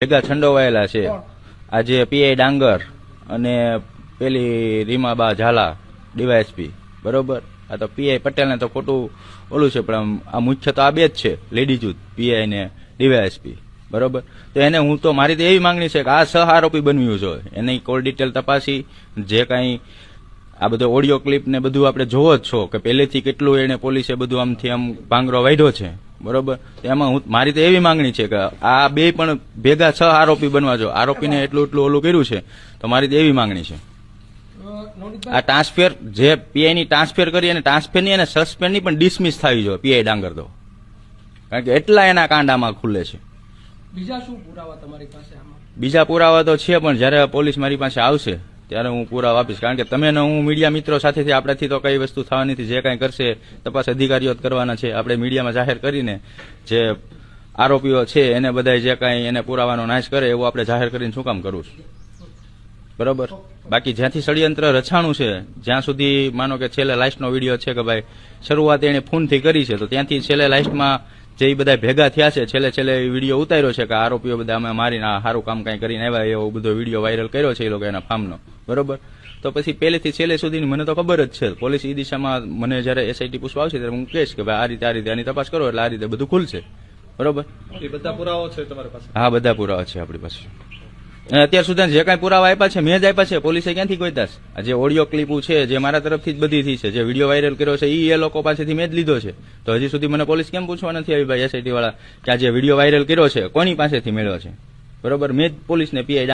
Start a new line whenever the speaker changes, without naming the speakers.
ભેગા છંડોવાયેલા છે. આજે પીઆઈ ડાંગર અને પેલી રીમાબા ઝાલા ડીવાયએસપી, બરોબર. આ તો પીઆઈ પટેલને તો ખોટું ઓલું છે, પણ આ મુખ્ય તો આ બે જ છે, લેડીઝ પીઆઈ ને ડીવાયએસપી, બરોબર. તો એને હું તો મારી તો એવી માંગણી છે કે આ સહ આરોપી બનવ્યું છે, એની કોલ ડિટેલ તપાસી, જે કાંઈ આ બધો ઓડિયો ક્લિપ ને બધું આપણે જોવો જ છો કે પહેલેથી કેટલું એને પોલીસે બધું આમથી આમ ભાંગરો વાઢ્યો છે, બરોબર. એમાં હું મારી તો એવી માંગણી છે કે આ બે પણ ભેગા છ આરોપી બનવા જો, આરોપીને એટલું ઓલું કર્યું છે, તો મારી તો એવી માંગણી છે. આ ટ્રાન્સફર જે પીઆઈ ની ટ્રાન્સફર કરી અને ટ્રાન્સફર ની અને સસ્પેન્ડ ની પણ ડિસમિસ થવી જોઈએ પીઆઈ ડાંગર તો, કારણ કે એટલા એના કાંડામાં ખુલે છે.
બીજા શું પુરાવા તમારી પાસે આમાં?
બીજા પુરાવા તો છે, પણ જયારે પોલીસ મારી પાસે આવશે ત્યારે હું પુરાવા આપીશ, કારણ કે તમે ને હું મીડિયા મિત્રો સાથેથી આપણાથી તો કઈ વસ્તુ થવાની નથી. જે કાંઈ કરશે તપાસ અધિકારીઓ જ કરવાના છે. આપણે મીડિયામાં જાહેર કરીને જે આરોપીઓ છે એને બધા જે કાંઈ એને પુરાવાનો નાશ કરે એવું આપણે જાહેર કરીને શું કામ કરવું છે, બરોબર. બાકી જ્યાંથી ષડયંત્ર રચાણું છે, જ્યાં સુધી માનો કે છેલ્લે લાસ્ટનો વિડીયો છે કે ભાઈ શરૂઆત એને ફોનથી કરી છે, તો ત્યાંથી છેલ્લે લાસ્ટમાં જે બધા ભેગા થયા છે, છેલ્લે વિડીયો ઉતાર્યો છે કે આરોપીઓ બધા અમે મારીને સારું કામ કઈ કરીને આવ્યા, એવો બધો વિડીયો વાયરલ કર્યો છે એ લોકો એના ફાર્મનો, બરોબર. તો પછી પહેલેથી છેલ્લે સુધીની મને તો ખબર જ છે. પોલીસ એ દિશામાં મને જયારે એસઆઈટી પૂછવા આવશે ત્યારે હું કહીશ કે ભાઈ આ રીતે આની તપાસ કરો, એટલે આ રીતે બધું ખુલશે, બરોબર.
એ બધા પુરાવા છે તમારી પાસે?
હા, બધા પુરાવા છે આપણી પાસે. અને અત્યાર સુધી જે કાંઈ પુરાવા આપ્યા છે મેં જ આપ્યા છે. પોલીસે ક્યાંથી ગોત્યા છે? જે ઓડિયો ક્લિપો છે જે મારા તરફથી જ બધી થઈ છે, જે વિડીયો વાયરલ કર્યો છે એ લોકો પાસેથી મેં જ લીધો છે. તો હજી સુધી મને પોલીસ કેમ પૂછવા નથી આવી ભાઈ એસઆઈટી વાળા કે આ જે વિડીયો વાયરલ કર્યો છે કોની પાસેથી મેળવ્યો છે, બરોબર. મેં જ પોલીસને પીઆઈ